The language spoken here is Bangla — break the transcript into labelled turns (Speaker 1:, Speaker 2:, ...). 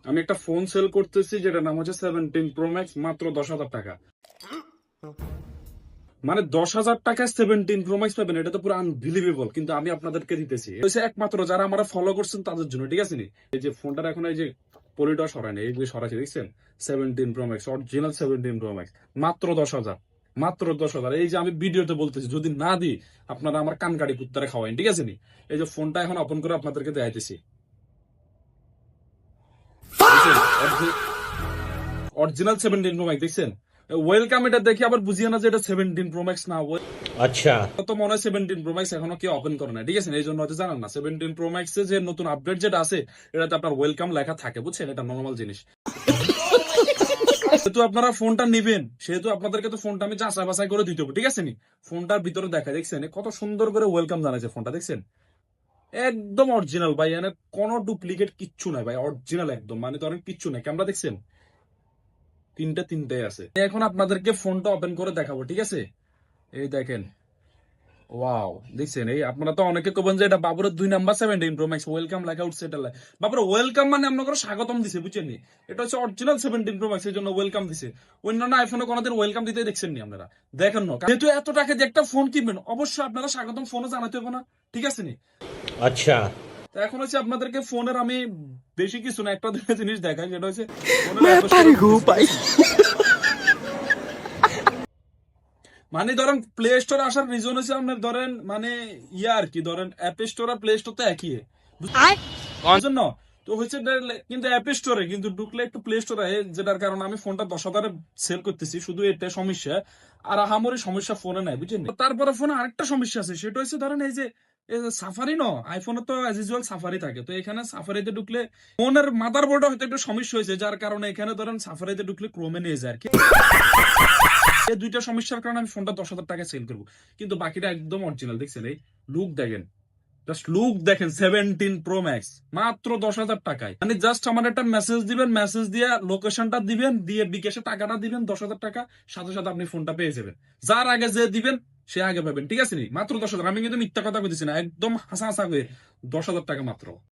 Speaker 1: আমি একটা ফোন সেল করতেছি যেটা নাম হচ্ছে 17 প্রো ম্যাক্স, মাত্র 10,000 টাকা। মানে 10,000 টাকায় 17 প্রো ম্যাক্স পাবেন, এটা তো পুরো আনবিলিভেবল। কিন্তু আমি আপনাদেরকে দিতেছি হচ্ছে একমাত্র যারা আমরা ফলো করছেন তাদের জন্য, ঠিক আছে নি? এই যে ফোনটার এখন এই যে পলিটা সরায় না, এই যে সরাইছে দেখছেন, 17 pro max, original 17 pro max, মাত্র 10,000, মাত্র 10,000। এই যে আমি ভিডিওতে বলতেছি, যদি না দিই আপনারা আমার কান কাটি কুত্তারে খাওয়াইন, ঠিক আছে নি? এই যে ফোনটা এখন ওপেন করে আপনাদেরকে দেখাইতেছি, অরিজিনাল 17 প্রো ম্যাক্স দেখছেন। ওয়েলকাম, এটা দেখি আবার বুঝিয়ে না যে এটা 17 প্রো ম্যাক্স না।
Speaker 2: अच्छा।
Speaker 1: তো মনে হয় 17 প্রো ম্যাক্স এখনো কেউ ওপেন করে না, ঠিক আছে, এই জন্য হয়তো জানান না 17 প্রো ম্যাক্স এর যে নতুন আপডেট যেটা আছে এটাতে আপনার ওয়েলকাম লেখা থাকে, বুঝছেন, এটা নর্মাল জিনিস। যেহেতু আপনারা ফোনটা নিবেন সেহেতু আপনাদেরকে তো ফোনটা আমি যাচাই বাছাই করে দিতে হবে, ঠিক আছে নি? ফোনটার ভিতরে দেখা দেখছেন কত সুন্দর করে ওয়েলকাম জানাইছে ফোনটা, দেখছেন একদম অরিজিনাল ভাই, মানে কোনো ডুপ্লিকেট কিচ্ছু নাই ভাই, অরিজিনাল একদম, মানে ধরেন কিচ্ছু নাই। ক্যামেরা দেখছেন তিনটাই আছে। এখন আপনাদেরকে ফোনটা ওপেন করে দেখাবো, ঠিক আছে? এই দেখেন, ওয়াও, দেখছেন, এই আপনারা তো অনেকে কবেন যে এটা বাবুরের 2 নাম্বার 17 প্রো ম্যাক্স ওয়েলকাম লেখা উঠছে, এটা বাবুর ওয়েলকাম মানে আপনাকে স্বাগতম দিছে, বুঝছেন নি? এটা হচ্ছে অরিজিনাল 17 প্রো ম্যাক্স, এর জন্য ওয়েলকাম দিছে। অন্যান্য আইফোনে কোনোদিন ওয়েলকাম দিতে দেখছেন নি আপনারা? দেখেন না, যেহেতু এত টাকা দিয়ে একটা ফোন কিনবেন অবশ্যই আপনারা স্বাগতম ফোনও জানাতে হবে না, ঠিক আছে নি?
Speaker 2: अच्छा।
Speaker 1: তো এখন হচ্ছে আপনাদেরকে ফোনের আমি বেশি কিছু না, একটা দুটো জিনিস দেখাই, সেটা হচ্ছে ফোনের অ্যাপ। মানে ধরেন প্লে স্টোর আসার রিজন হচ্ছে আপনার ধরেন মানে ইয়া আর কি, ধরেন অ্যাপ স্টোর আর প্লে স্টোর তো একই, বুঝছেন না? তো হচ্ছে কিন্তু অ্যাপ স্টোরে কিন্তু ঢুকলে একটু প্লে স্টোরে, যেটার কারণে আমি ফোনটা 10,000 সেল করতেছি, শুধু এটা সমস্যা। আর আহামরি সমস্যা ফোনে নাই, বুঝছেন? তারপরে ফোনে আরেকটা সমস্যা আছে, সেটা হচ্ছে ধরেন এই যে সাফারি ন, আইফোনে তো অ্যাজ ইউজুয়াল সাফারি থাকে, তো এখানে সাফারিতে ঢুকলে ফোনের মাদার বোর্ডে হয়তো একটু সমস্যা হয়েছে, যার কারণে এখানে ধরেন সাফারিতে ঢুকলে ক্রোমে নিয়ে যায় আর কি। এই দুইটা সমস্যার কারণে আমি ফোনটা 10,000 টাকায় সেল করবো, কিন্তু বাকিটা একদম অরিজিনাল। দেখছেন, এই লুক দেখেন, জাস্ট লুক দেখেন, 17 প্রো ম্যাক্স মাত্র 10,000 টাকায়। মানে জাস্ট আমার একটা মেসেজ দিবেন, মেসেজ দিয়ে লোকেশনটা দিবেন, দিয়ে বিকাশে টাকাটা দিবেন 10,000 টাকা, সাথে সাথে আপনি ফোনটা পেয়ে যাবেন। যার আগে যে দিবেন সে আগে পাবেন, ঠিক আছে নি? মাত্র 10,000, আমি কিন্তু মিথ্যা কথা বলতেছি না, একদম হাসা হাসা করে 10,000 টাকা মাত্র।